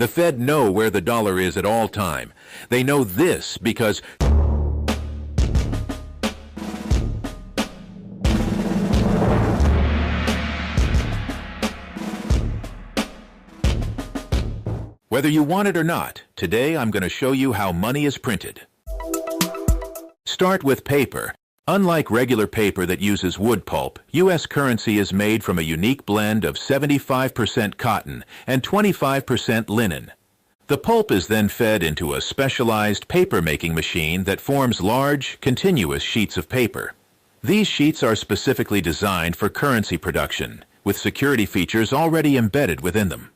The Fed know where the dollar is at all time. They know this because whether you want it or not, today I'm going to show you how money is printed. Start with paper. Unlike regular paper that uses wood pulp, U.S. currency is made from a unique blend of 75% cotton and 25% linen. The pulp is then fed into a specialized paper-making machine that forms large, continuous sheets of paper. These sheets are specifically designed for currency production, with security features already embedded within them.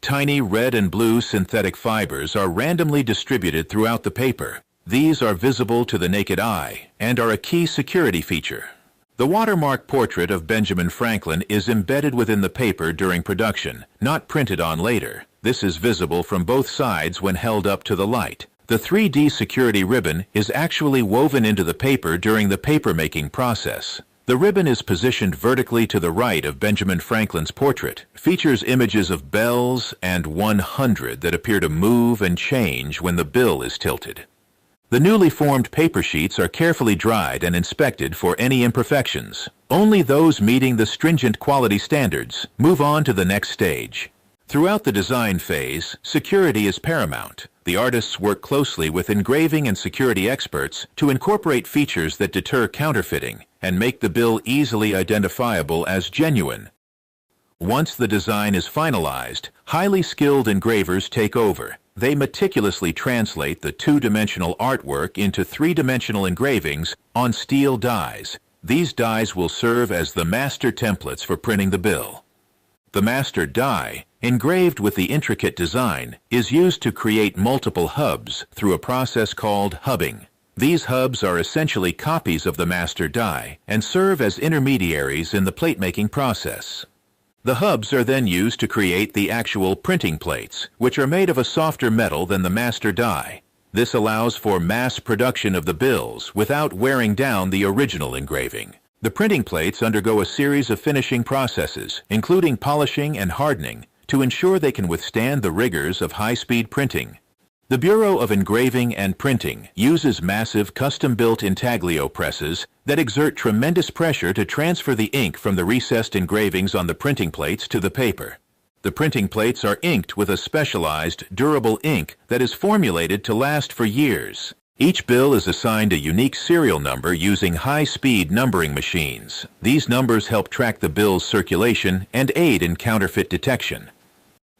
Tiny red and blue synthetic fibers are randomly distributed throughout the paper. These are visible to the naked eye and are a key security feature. The watermark portrait of Benjamin Franklin is embedded within the paper during production, not printed on later. This is visible from both sides when held up to the light. The 3D security ribbon is actually woven into the paper during the paper-making process. The ribbon is positioned vertically to the right of Benjamin Franklin's portrait, features images of bells and 100 that appear to move and change when the bill is tilted. The newly formed paper sheets are carefully dried and inspected for any imperfections. Only those meeting the stringent quality standards move on to the next stage. Throughout the design phase, security is paramount. The artists work closely with engraving and security experts to incorporate features that deter counterfeiting and make the bill easily identifiable as genuine. Once the design is finalized, highly skilled engravers take over. They meticulously translate the two-dimensional artwork into three-dimensional engravings on steel dies. These dies will serve as the master templates for printing the bill. The master die, engraved with the intricate design, is used to create multiple hubs through a process called hubbing. These hubs are essentially copies of the master die and serve as intermediaries in the plate-making process. The hubs are then used to create the actual printing plates, which are made of a softer metal than the master die. This allows for mass production of the bills without wearing down the original engraving. The printing plates undergo a series of finishing processes, including polishing and hardening, to ensure they can withstand the rigors of high-speed printing. The Bureau of Engraving and Printing uses massive custom-built intaglio presses that exert tremendous pressure to transfer the ink from the recessed engravings on the printing plates to the paper. The printing plates are inked with a specialized, durable ink that is formulated to last for years. Each bill is assigned a unique serial number using high-speed numbering machines. These numbers help track the bill's circulation and aid in counterfeit detection.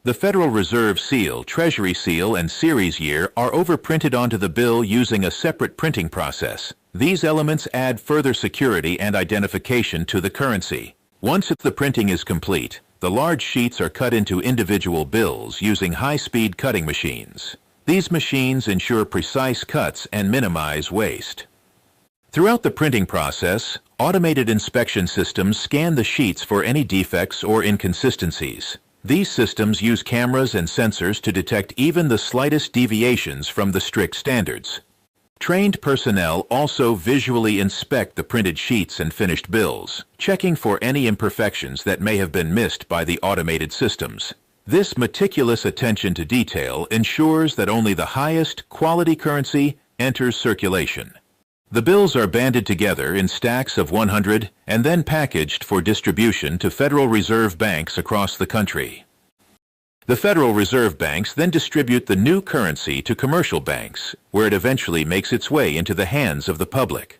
The Federal Reserve seal, Treasury seal, and series year are overprinted onto the bill using a separate printing process. These elements add further security and identification to the currency. Once the printing is complete, the large sheets are cut into individual bills using high-speed cutting machines. These machines ensure precise cuts and minimize waste. Throughout the printing process, automated inspection systems scan the sheets for any defects or inconsistencies. These systems use cameras and sensors to detect even the slightest deviations from the strict standards. Trained personnel also visually inspect the printed sheets and finished bills, checking for any imperfections that may have been missed by the automated systems. This meticulous attention to detail ensures that only the highest quality currency enters circulation. The bills are banded together in stacks of 100 and then packaged for distribution to Federal Reserve banks across the country. The Federal Reserve banks then distribute the new currency to commercial banks, where it eventually makes its way into the hands of the public.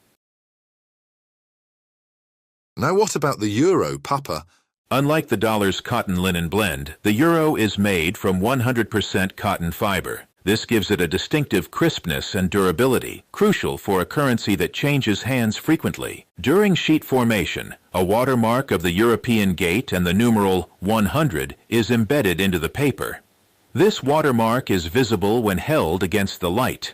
Now what about the euro, Papa? Unlike the dollar's cotton-linen blend, the euro is made from 100% cotton fiber. This gives it a distinctive crispness and durability, crucial for a currency that changes hands frequently. During sheet formation, a watermark of the European gate and the numeral 100 is embedded into the paper. This watermark is visible when held against the light.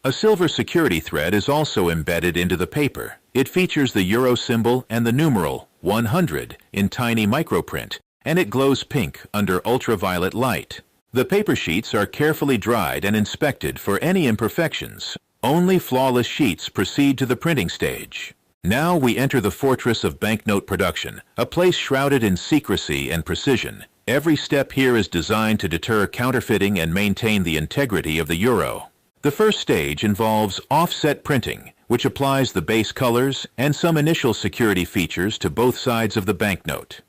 A silver security thread is also embedded into the paper. It features the euro symbol and the numeral 100 in tiny microprint, and it glows pink under ultraviolet light. The paper sheets are carefully dried and inspected for any imperfections. Only flawless sheets proceed to the printing stage. Now we enter the fortress of banknote production, a place shrouded in secrecy and precision. Every step here is designed to deter counterfeiting and maintain the integrity of the euro. The first stage involves offset printing, which applies the base colors and some initial security features to both sides of the banknote.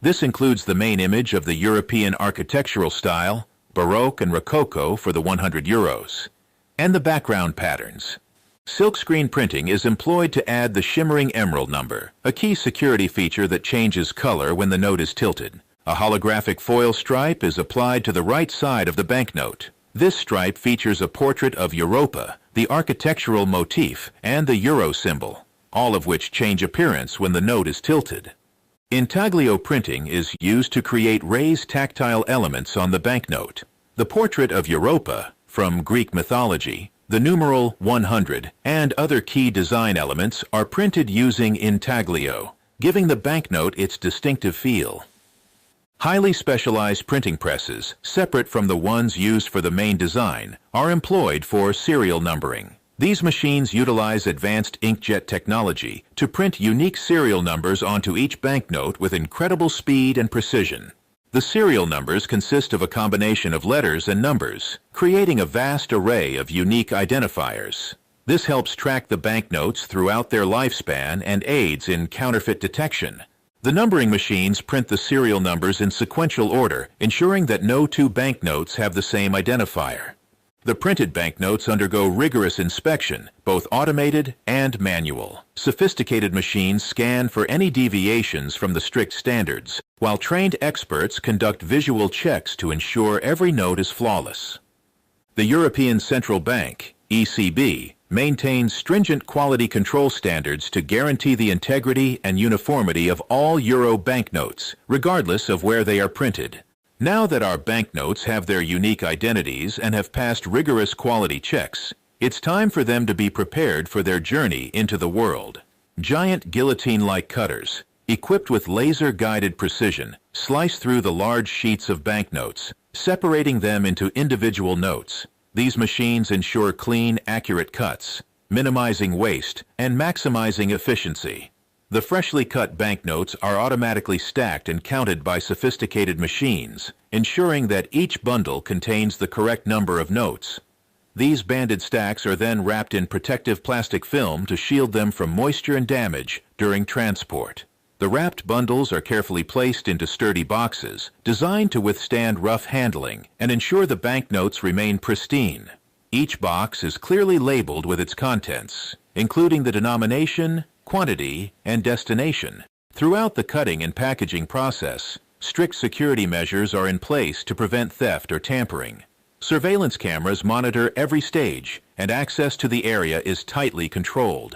This includes the main image of the European architectural style, Baroque and Rococo for the 100 euros, and the background patterns. Silkscreen printing is employed to add the shimmering emerald number, a key security feature that changes color when the note is tilted. A holographic foil stripe is applied to the right side of the banknote. This stripe features a portrait of Europa, the architectural motif, and the euro symbol, all of which change appearance when the note is tilted. Intaglio printing is used to create raised tactile elements on the banknote. The portrait of Europa, from Greek mythology, the numeral 100, and other key design elements are printed using intaglio, giving the banknote its distinctive feel. Highly specialized printing presses, separate from the ones used for the main design, are employed for serial numbering. These machines utilize advanced inkjet technology to print unique serial numbers onto each banknote with incredible speed and precision. The serial numbers consist of a combination of letters and numbers, creating a vast array of unique identifiers. This helps track the banknotes throughout their lifespan and aids in counterfeit detection. The numbering machines print the serial numbers in sequential order, ensuring that no two banknotes have the same identifier. The printed banknotes undergo rigorous inspection, both automated and manual. Sophisticated machines scan for any deviations from the strict standards, while trained experts conduct visual checks to ensure every note is flawless. The European Central Bank, ECB, maintains stringent quality control standards to guarantee the integrity and uniformity of all euro banknotes, regardless of where they are printed. Now that our banknotes have their unique identities and have passed rigorous quality checks, it's time for them to be prepared for their journey into the world. Giant guillotine-like cutters, equipped with laser-guided precision, slice through the large sheets of banknotes, separating them into individual notes. These machines ensure clean, accurate cuts, minimizing waste and maximizing efficiency. The freshly cut banknotes are automatically stacked and counted by sophisticated machines, ensuring that each bundle contains the correct number of notes. These banded stacks are then wrapped in protective plastic film to shield them from moisture and damage during transport. The wrapped bundles are carefully placed into sturdy boxes, designed to withstand rough handling and ensure the banknotes remain pristine. Each box is clearly labeled with its contents, including the denomination, quantity, and destination. Throughout the cutting and packaging process, strict security measures are in place to prevent theft or tampering. Surveillance cameras monitor every stage, and access to the area is tightly controlled.